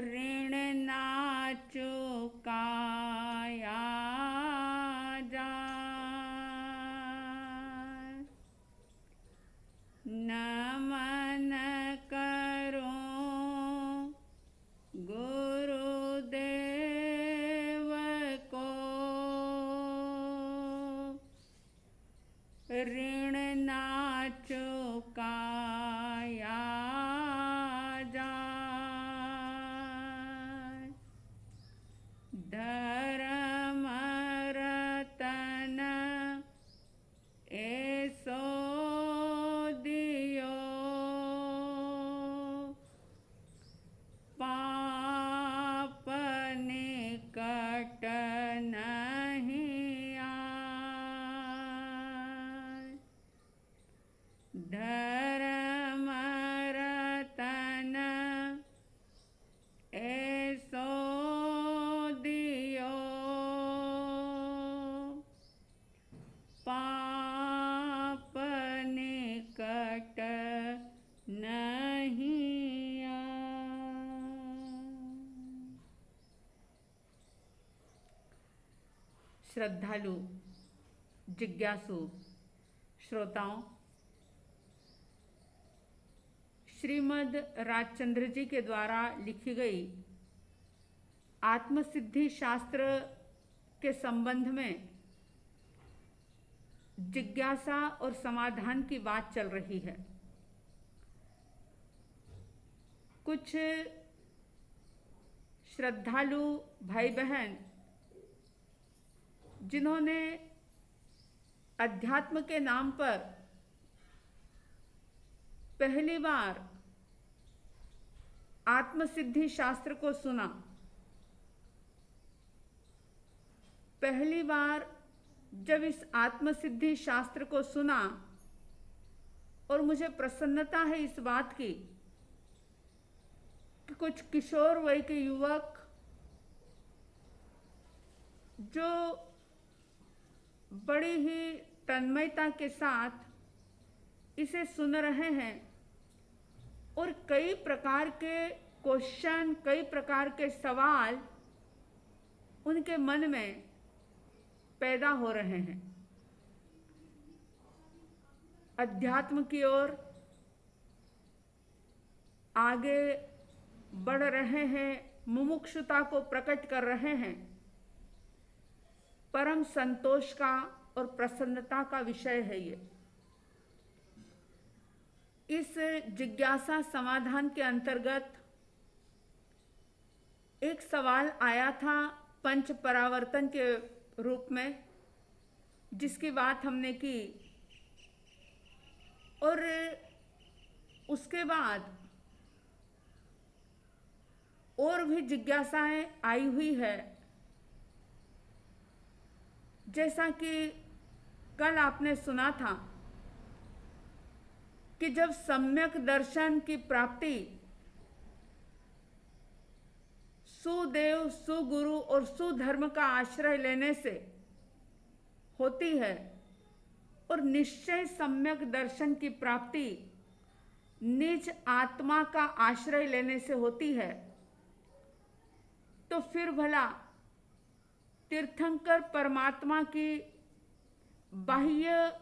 ऋण ना चुकाया जाए। नमन करूं गुरुदेव को, ऋण ना चुकाया जाए। धर्म रतन ऐसो दियो, पाप निकट नहीं आए। धर्म रतन ऐसो दियो, पाप निकट नहीं आए। श्रद्धालु जिज्ञासु श्रोताओं, श्रीमद् राजचंद्र जी के द्वारा लिखी गई आत्मसिद्धि शास्त्र के संबंध में जिज्ञासा और समाधान की बात चल रही है। कुछ श्रद्धालु भाई बहन जिन्होंने अध्यात्म के नाम पर पहली बार आत्मसिद्धि शास्त्र को सुना, पहली बार जब इस आत्मसिद्धि शास्त्र को सुना, और मुझे प्रसन्नता है इस बात की कि कुछ किशोर वय के युवक जो बड़ी ही तन्मयता के साथ इसे सुन रहे हैं और कई प्रकार के क्वेश्चन, कई प्रकार के सवाल उनके मन में पैदा हो रहे हैं। अध्यात्म की ओर आगे बढ़ रहे हैं, मुमुक्षुता को प्रकट कर रहे हैं। परम संतोष का और प्रसन्नता का विषय है ये। इस जिज्ञासा समाधान के अंतर्गत एक सवाल आया था पंच परावर्तन के रूप में, जिसकी बात हमने की, और उसके बाद और भी जिज्ञासाएं आई हुई है। जैसा कि कल आपने सुना था कि जब सम्यक दर्शन की प्राप्ति सुदेव, सुगुरु और सुधर्म का आश्रय लेने से होती है, और निश्चय सम्यक दर्शन की प्राप्ति निज आत्मा का आश्रय लेने से होती है, तो फिर भला तीर्थंकर परमात्मा की बाह्य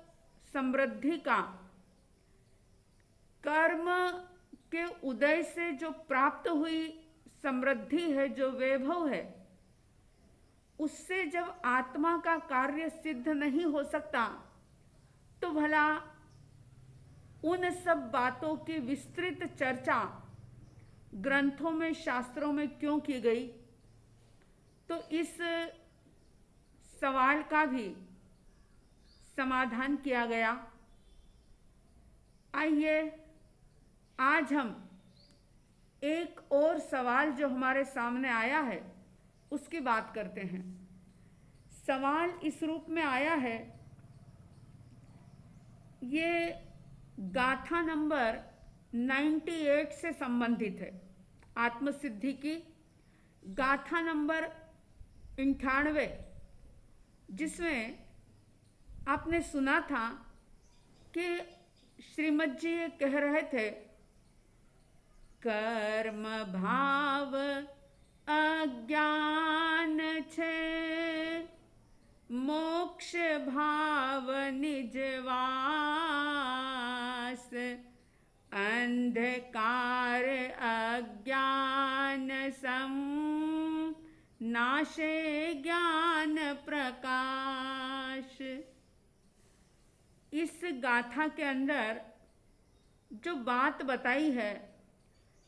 समृद्धि का कर्म के उदय से जो प्राप्त हुई समृद्धि है, जो वैभव है, उससे जब आत्मा का कार्य सिद्ध नहीं हो सकता, तो भला उन सब बातों की विस्तृत चर्चा ग्रंथों में, शास्त्रों में क्यों की गई? तो इस सवाल का भी समाधान किया गया। आइए आज हम एक और सवाल जो हमारे सामने आया है उसकी बात करते हैं। सवाल इस रूप में आया है, ये गाथा नंबर 98 से संबंधित है। आत्मसिद्धि की गाथा नंबर 98, जिसमें आपने सुना था कि श्रीमद जी ये कह रहे थे कर्म भाव अज्ञान छे, मोक्ष भाव निजवास, अंधकार अज्ञान सम, नाशे ज्ञान प्रकाश। इस गाथा के अंदर जो बात बताई है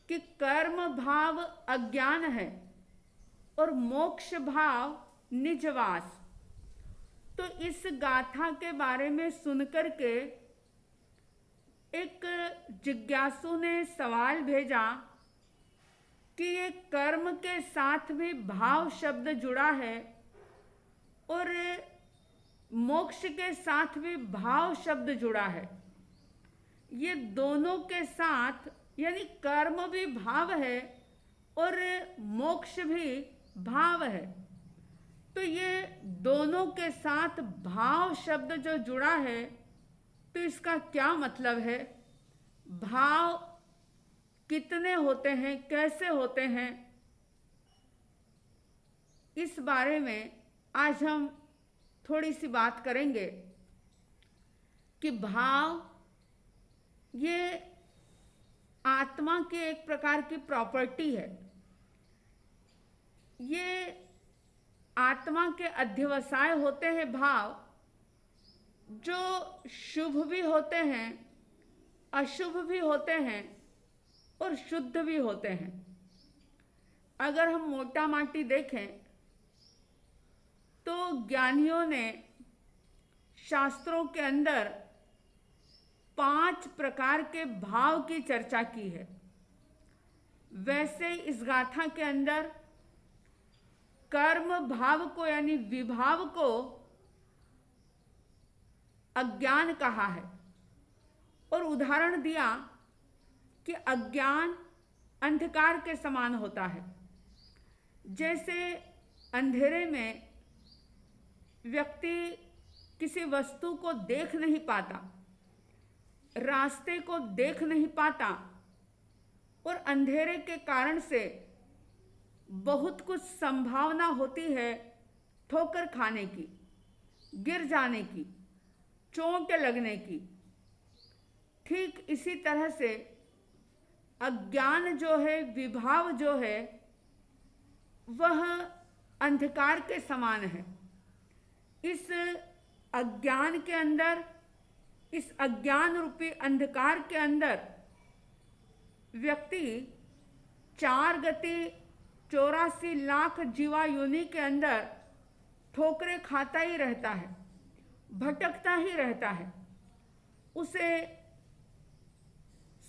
कि कर्म भाव अज्ञान है और मोक्ष भाव निजवास, तो इस गाथा के बारे में सुनकर के एक जिज्ञासु ने सवाल भेजा कि ये कर्म के साथ भी भाव शब्द जुड़ा है और मोक्ष के साथ भी भाव शब्द जुड़ा है, ये दोनों के साथ यानी कर्म भी भाव है और मोक्ष भी भाव है, तो ये दोनों के साथ भाव शब्द जो जुड़ा है तो इसका क्या मतलब है, भाव कितने होते हैं, कैसे होते हैं, इस बारे में आज हम थोड़ी सी बात करेंगे कि भाव ये आत्मा की एक प्रकार की प्रॉपर्टी है। ये आत्मा के अध्यवसाय होते हैं भाव, जो शुभ भी होते हैं, अशुभ भी होते हैं और शुद्ध भी होते हैं। अगर हम मोटा माटी देखें तो ज्ञानियों ने शास्त्रों के अंदर 5 प्रकार के भाव की चर्चा की है। वैसे इस गाथा के अंदर कर्म भाव को यानी विभाव को अज्ञान कहा है और उदाहरण दिया कि अज्ञान अंधकार के समान होता है। जैसे अंधेरे में व्यक्ति किसी वस्तु को देख नहीं पाता, रास्ते को देख नहीं पाता और अंधेरे के कारण से बहुत कुछ संभावना होती है ठोकर खाने की, गिर जाने की, चोट लगने की। ठीक इसी तरह से अज्ञान जो है, विभाव जो है, वह अंधकार के समान है। इस अज्ञान के अंदर, इस अज्ञान रूपी अंधकार के अंदर व्यक्ति 4 गति 84 लाख जीवा योनि के अंदर ठोकरें खाता ही रहता है, भटकता ही रहता है। उसे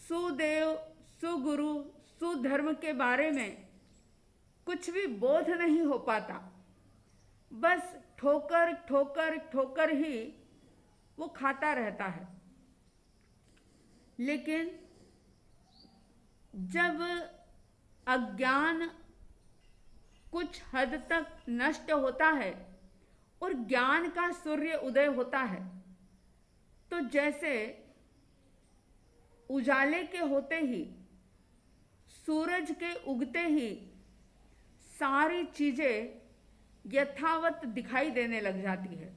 सुदेव, सुगुरु, सुधर्म के बारे में कुछ भी बोध नहीं हो पाता, बस ठोकर ठोकर ठोकर ही वो खाता रहता है। लेकिन जब अज्ञान कुछ हद तक नष्ट होता है और ज्ञान का सूर्य उदय होता है, तो जैसे उजाले के होते ही, सूरज के उगते ही सारी चीजें यथावत दिखाई देने लग जाती है।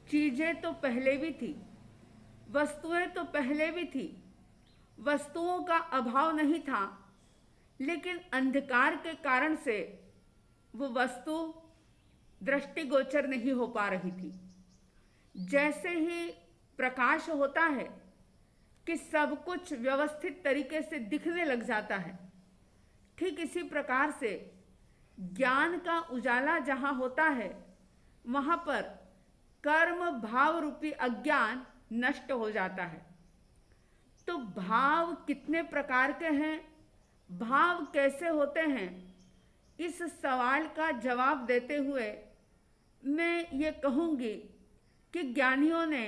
चीजें तो पहले भी थी, वस्तुएं तो पहले भी थी, वस्तुओं का अभाव नहीं था, लेकिन अंधकार के कारण से वो वस्तु दृष्टिगोचर नहीं हो पा रही थी। जैसे ही प्रकाश होता है कि सब कुछ व्यवस्थित तरीके से दिखने लग जाता है, ठीक इसी प्रकार से ज्ञान का उजाला जहाँ होता है, वहाँ पर कर्म भाव रूपी अज्ञान नष्ट हो जाता है। तो भाव कितने प्रकार के हैं, भाव कैसे होते हैं, इस सवाल का जवाब देते हुए मैं ये कहूँगी कि ज्ञानियों ने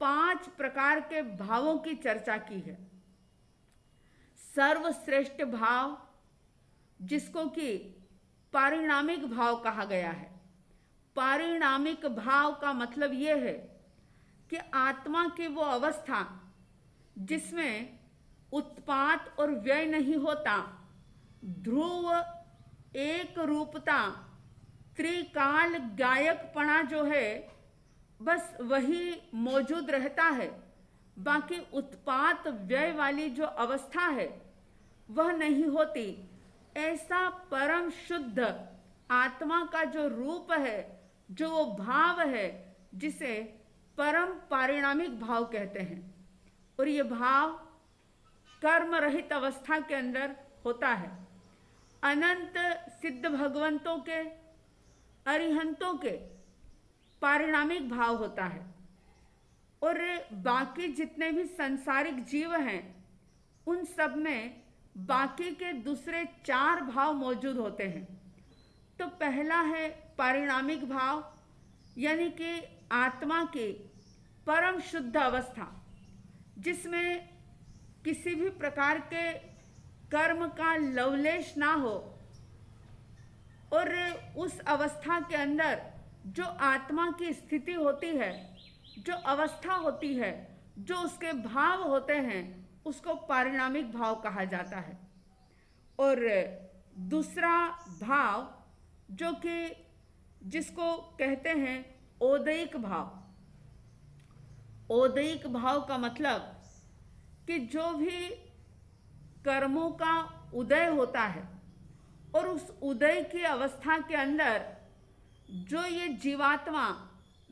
5 प्रकार के भावों की चर्चा की है। सर्वश्रेष्ठ भाव, जिसको कि पारिणामिक भाव कहा गया है। पारिणामिक भाव का मतलब यह है कि आत्मा की वो अवस्था जिसमें उत्पात और व्यय नहीं होता, ध्रुव एक रूपता, त्रिकाल गायकपणा जो है बस वही मौजूद रहता है। बाकी उत्पात व्यय वाली जो अवस्था है वह नहीं होती। ऐसा परम शुद्ध आत्मा का जो रूप है, जो वो भाव है, जिसे परम पारिणामिक भाव कहते हैं, और ये भाव कर्म रहित अवस्था के अंदर होता है। अनंत सिद्ध भगवंतों के, अरिहंतों के पारिणामिक भाव होता है, और बाकी जितने भी सांसारिक जीव हैं उन सब में बाकी के दूसरे 4 भाव मौजूद होते हैं। तो पहला है पारिणामिक भाव, यानी कि आत्मा की परम शुद्ध अवस्था, जिसमें किसी भी प्रकार के कर्म का लवलेश ना हो, और उस अवस्था के अंदर जो आत्मा की स्थिति होती है, जो अवस्था होती है, जो उसके भाव होते हैं, उसको पारिणामिक भाव कहा जाता है। और दूसरा भाव जो कि जिसको कहते हैं औदैक भाव। औदैक भाव का मतलब कि जो भी कर्मों का उदय होता है और उस उदय की अवस्था के अंदर जो ये जीवात्मा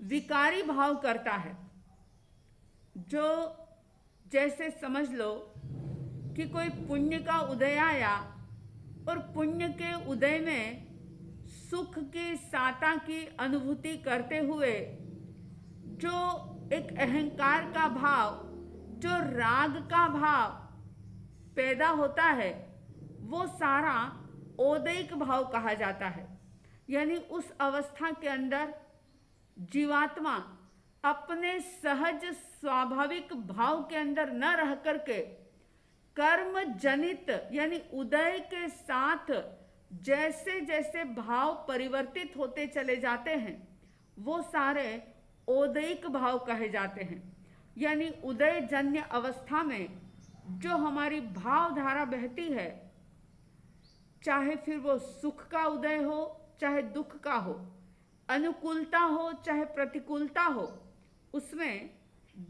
विकारी भाव करता है, जो जैसे समझ लो कि कोई पुण्य का उदय आया और पुण्य के उदय में सुख की साता की अनुभूति करते हुए जो एक अहंकार का भाव, जो राग का भाव पैदा होता है, वो सारा औदैक भाव कहा जाता है। यानी उस अवस्था के अंदर जीवात्मा अपने सहज स्वाभाविक भाव के अंदर न रह करके कर्म जनित यानी उदय के साथ जैसे जैसे भाव परिवर्तित होते चले जाते हैं, वो सारे औदैक भाव कहे जाते हैं। यानी उदय जन्य अवस्था में जो हमारी भावधारा बहती है, चाहे फिर वो सुख का उदय हो चाहे दुख का हो, अनुकूलता हो चाहे प्रतिकूलता हो, उसमें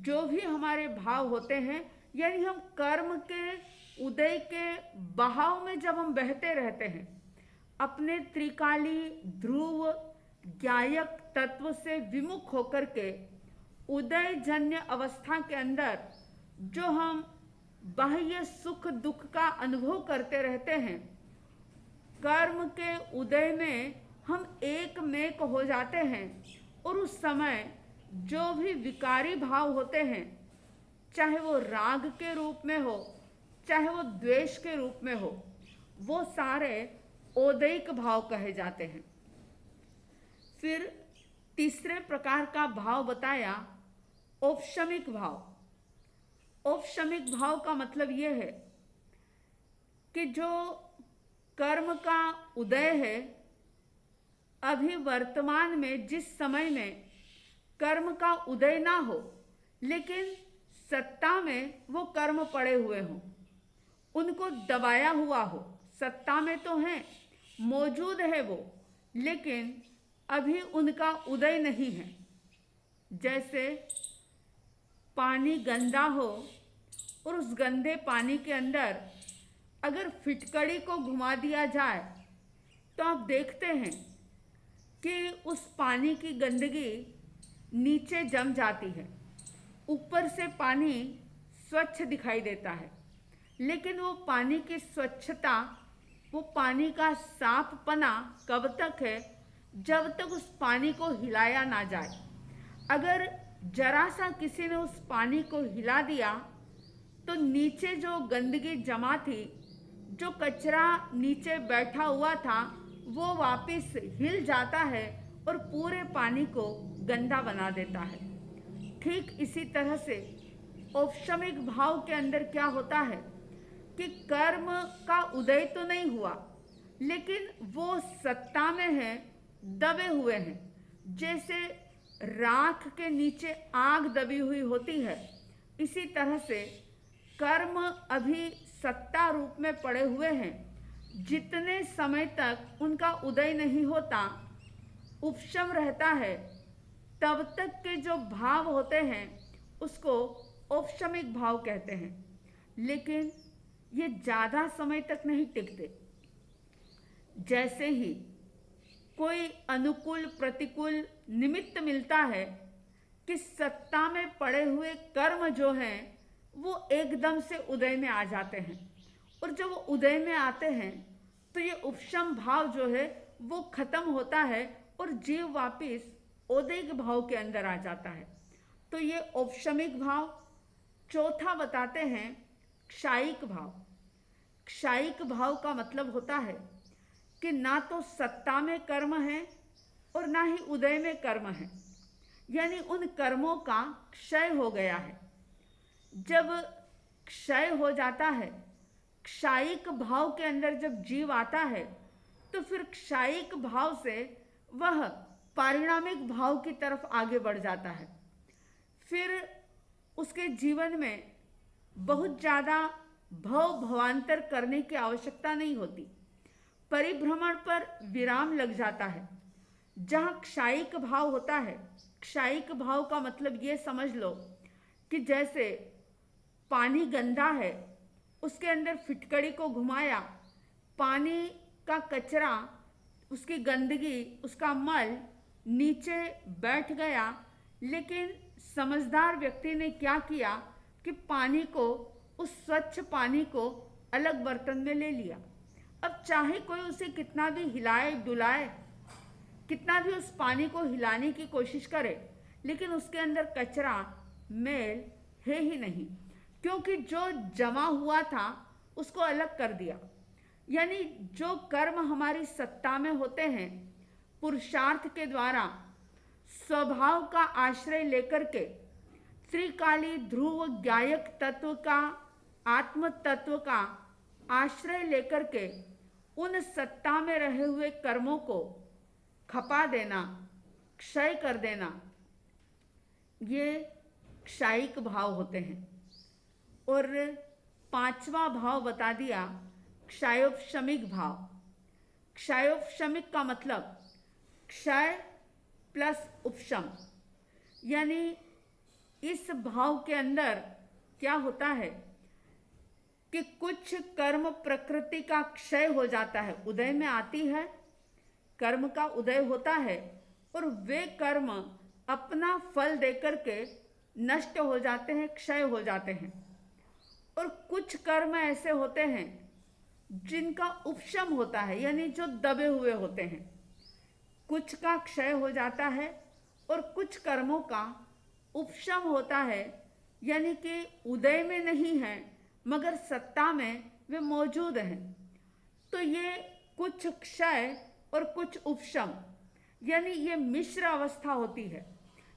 जो भी हमारे भाव होते हैं, यानी हम कर्म के उदय के बहाव में जब हम बहते रहते हैं, अपने त्रिकाली ध्रुव ज्ञायक तत्व से विमुख होकर के उदय जन्य अवस्था के अंदर जो हम बाह्य सुख दुख का अनुभव करते रहते हैं, कर्म के उदय में हम एक मेक हो जाते हैं, और उस समय जो भी विकारी भाव होते हैं, चाहे वो राग के रूप में हो चाहे वो द्वेष के रूप में हो, वो सारे औदैक भाव कहे जाते हैं। फिर तीसरे प्रकार का भाव बताया औपशमिक भाव। औपशमिक भाव का मतलब ये है कि जो कर्म का उदय है, अभी वर्तमान में जिस समय में कर्म का उदय ना हो, लेकिन सत्ता में वो कर्म पड़े हुए हों, उनको दबाया हुआ हो, सत्ता में तो हैं, मौजूद है वो, लेकिन अभी उनका उदय नहीं है। जैसे पानी गंदा हो और उस गंदे पानी के अंदर अगर फिटकड़ी को घुमा दिया जाए तो आप देखते हैं कि उस पानी की गंदगी नीचे जम जाती है, ऊपर से पानी स्वच्छ दिखाई देता है, लेकिन वो पानी की स्वच्छता, वो पानी का साफपना कब तक है? जब तक उस पानी को हिलाया ना जाए। अगर जरा सा किसी ने उस पानी को हिला दिया तो नीचे जो गंदगी जमा थी, जो कचरा नीचे बैठा हुआ था, वो वापस हिल जाता है और पूरे पानी को गंदा बना देता है। ठीक इसी तरह से औपशमिक भाव के अंदर क्या होता है कि कर्म का उदय तो नहीं हुआ, लेकिन वो सत्ता में है, दबे हुए हैं। जैसे राख के नीचे आग दबी हुई होती है, इसी तरह से कर्म अभी सत्ता रूप में पड़े हुए हैं, जितने समय तक उनका उदय नहीं होता, उपशम रहता है, तब तक के जो भाव होते हैं उसको औपशमिक भाव कहते हैं। लेकिन ये ज़्यादा समय तक नहीं टिकते। जैसे ही कोई अनुकूल प्रतिकूल निमित्त मिलता है कि सत्ता में पड़े हुए कर्म जो हैं वो एकदम से उदय में आ जाते हैं, और जब वो उदय में आते हैं तो ये उपशम भाव जो है वो खत्म होता है और जीव वापिस औदैक भाव के अंदर आ जाता है। तो ये औपशमिक भाव। चौथा बताते हैं क्षायिक भाव। क्षायिक भाव का मतलब होता है कि ना तो सत्ता में कर्म है और ना ही उदय में कर्म है, यानी उन कर्मों का क्षय हो गया है। जब क्षय हो जाता है, क्षायिक भाव के अंदर जब जीव आता है, तो फिर क्षायिक भाव से वह पारिणामिक भाव की तरफ आगे बढ़ जाता है। फिर उसके जीवन में बहुत ज़्यादा भव भवांतर करने की आवश्यकता नहीं होती। परिभ्रमण पर विराम लग जाता है। जहाँ क्षायिक भाव होता है, क्षायिक भाव का मतलब ये समझ लो कि जैसे पानी गंदा है, उसके अंदर फिटकड़ी को घुमाया, पानी का कचरा, उसकी गंदगी, उसका मल नीचे बैठ गया, लेकिन समझदार व्यक्ति ने क्या किया कि पानी को, उस स्वच्छ पानी को अलग बर्तन में ले लिया। अब चाहे कोई उसे कितना भी हिलाए डुलाए, कितना भी उस पानी को हिलाने की कोशिश करे, लेकिन उसके अंदर कचरा मैल है ही नहीं, क्योंकि जो जमा हुआ था उसको अलग कर दिया। यानी जो कर्म हमारी सत्ता में होते हैं, पुरुषार्थ के द्वारा स्वभाव का आश्रय लेकर के त्रिकाली ध्रुव ज्ञायक तत्व का, आत्म तत्व का आश्रय लेकर के उन सत्ता में रहे हुए कर्मों को खपा देना, क्षय कर देना, ये क्षायिक भाव होते हैं। और पांचवा भाव बता दिया क्षयोपशमिक भाव। क्षयोपशमिक का मतलब क्षय प्लस उपशम, यानी इस भाव के अंदर क्या होता है कि कुछ कर्म प्रकृति का क्षय हो जाता है, उदय में आती है, कर्म का उदय होता है और वे कर्म अपना फल देकर के नष्ट हो जाते हैं, क्षय हो जाते हैं। और कुछ कर्म ऐसे होते हैं जिनका उपशम होता है, यानी जो दबे हुए होते हैं। कुछ का क्षय हो जाता है और कुछ कर्मों का उपशम होता है, यानी कि उदय में नहीं है मगर सत्ता में वे मौजूद हैं। तो ये कुछ क्षय और कुछ उपशम, यानी ये मिश्र अवस्था होती है,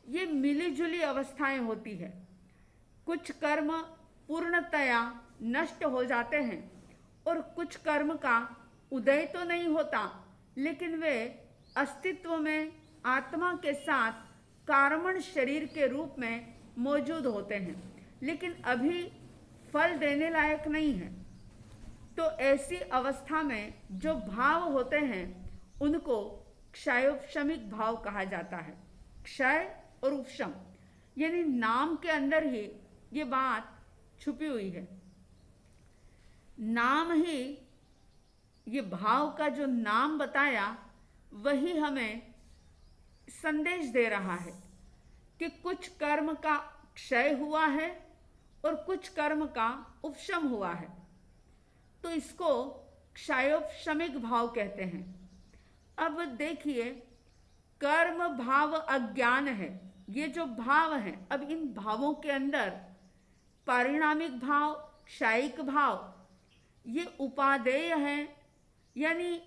ये मिली जुली अवस्थाएं होती है। कुछ कर्म पूर्णतया नष्ट हो जाते हैं और कुछ कर्म का उदय तो नहीं होता, लेकिन वे अस्तित्व में आत्मा के साथ कार्मण शरीर के रूप में मौजूद होते हैं, लेकिन अभी फल देने लायक नहीं है। तो ऐसी अवस्था में जो भाव होते हैं उनको क्षयोपशमिक भाव कहा जाता है। क्षय और उपशम, यानी नाम के अंदर ही ये बात छुपी हुई है। नाम ही, ये भाव का जो नाम बताया वही हमें संदेश दे रहा है कि कुछ कर्म का क्षय हुआ है और कुछ कर्म का उपशम हुआ है। तो इसको क्षयोपशमिक भाव कहते हैं। अब देखिए, कर्म भाव अज्ञान है, ये जो भाव हैं, अब इन भावों के अंदर पारिणामिक भाव, क्षायिक भाव, ये उपादेय हैं, यानी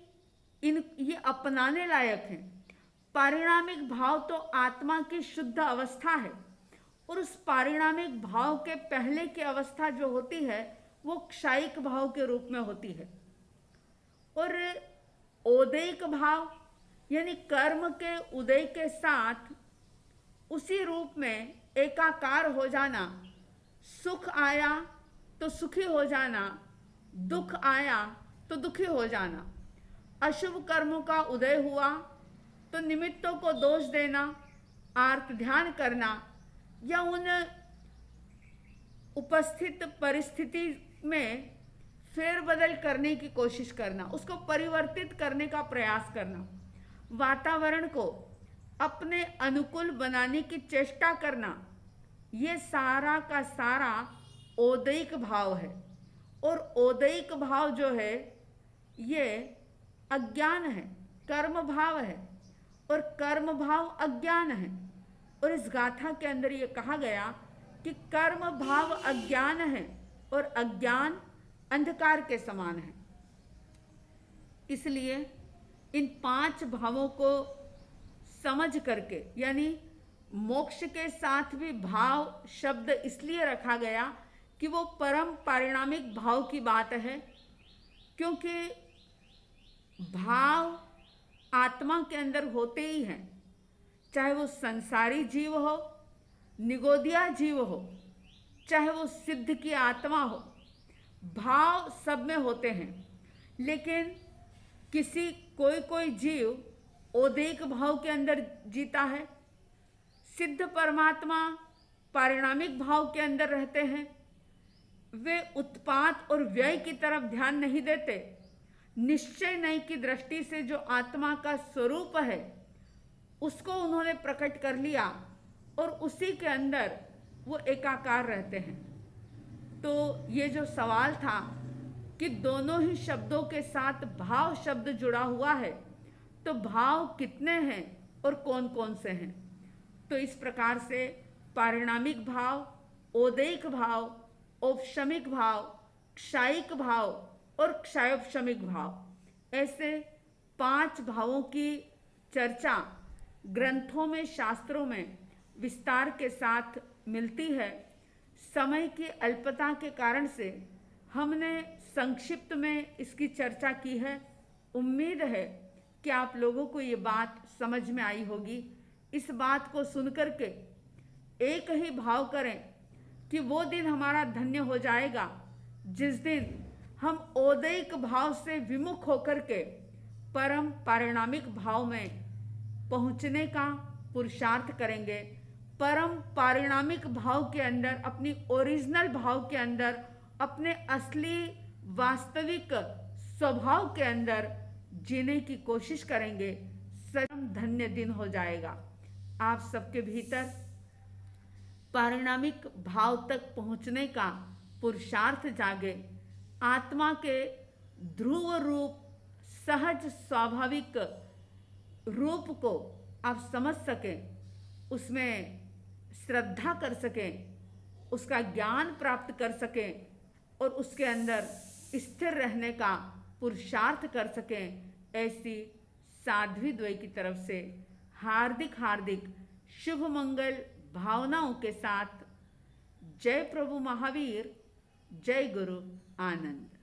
ये अपनाने लायक हैं। पारिणामिक भाव तो आत्मा की शुद्ध अवस्था है, और उस पारिणामिक भाव के पहले की अवस्था जो होती है वो क्षायिक भाव के रूप में होती है। और औदैक भाव, यानी कर्म के उदय के साथ उसी रूप में एकाकार हो जाना। सुख आया तो तो सुखी हो जाना, दुख आया तो दुखी हो जाना, अशुभ कर्मों का उदय हुआ तो निमित्तों को दोष देना, आर्त ध्यान करना या उन उपस्थित परिस्थिति में फेरबदल करने की कोशिश करना, उसको परिवर्तित करने का प्रयास करना, वातावरण को अपने अनुकूल बनाने की चेष्टा करना, ये सारा का सारा औदैक भाव है। और औदैक भाव जो है ये अज्ञान है, कर्म भाव है, और कर्म भाव अज्ञान है। और इस गाथा के अंदर ये कहा गया कि कर्म भाव अज्ञान है और अज्ञान अंधकार के समान है। इसलिए इन 5 भावों को समझ करके, यानी मोक्ष के साथ भी भाव शब्द इसलिए रखा गया कि वो परम पारिणामिक भाव की बात है, क्योंकि भाव आत्मा के अंदर होते ही हैं, चाहे वो संसारी जीव हो, निगोदिया जीव हो, चाहे वो सिद्ध की आत्मा हो, भाव सब में होते हैं। लेकिन कोई जीव औदैक भाव के अंदर जीता है, सिद्ध परमात्मा पारिणामिक भाव के अंदर रहते हैं। वे उत्पात और व्यय की तरफ ध्यान नहीं देते, निश्चय नहीं की दृष्टि से जो आत्मा का स्वरूप है उसको उन्होंने प्रकट कर लिया और उसी के अंदर वो एकाकार रहते हैं। तो ये जो सवाल था कि दोनों ही शब्दों के साथ भाव शब्द जुड़ा हुआ है, तो भाव कितने हैं और कौन कौन से हैं? तो इस प्रकार से पारिणामिक भाव, औदैक भाव, औपशमिक भाव, क्षायिक भाव और क्षयोपशमिक भाव, ऐसे 5 भावों की चर्चा ग्रंथों में, शास्त्रों में विस्तार के साथ मिलती है। समय की अल्पता के कारण से हमने संक्षिप्त में इसकी चर्चा की है। उम्मीद है कि आप लोगों को ये बात समझ में आई होगी। इस बात को सुनकर के एक ही भाव करें कि वो दिन हमारा धन्य हो जाएगा जिस दिन हम औदैक भाव से विमुख होकर के परम पारिणामिक भाव में पहुंचने का पुरुषार्थ करेंगे। परम पारिणामिक भाव के अंदर, अपनी ओरिजिनल भाव के अंदर, अपने असली वास्तविक स्वभाव के अंदर जीने की कोशिश करेंगे। परम धन्य दिन हो जाएगा। आप सबके भीतर पारिणामिक भाव तक पहुंचने का पुरुषार्थ जागे, आत्मा के ध्रुव रूप, सहज स्वाभाविक रूप को आप समझ सकें, उसमें श्रद्धा कर सकें, उसका ज्ञान प्राप्त कर सकें और उसके अंदर स्थिर रहने का पुरुषार्थ कर सकें। ऐसी साध्वी द्वय की तरफ से हार्दिक हार्दिक शुभ मंगल भावनाओं के साथ जय प्रभु महावीर, जय गुरु आनंद।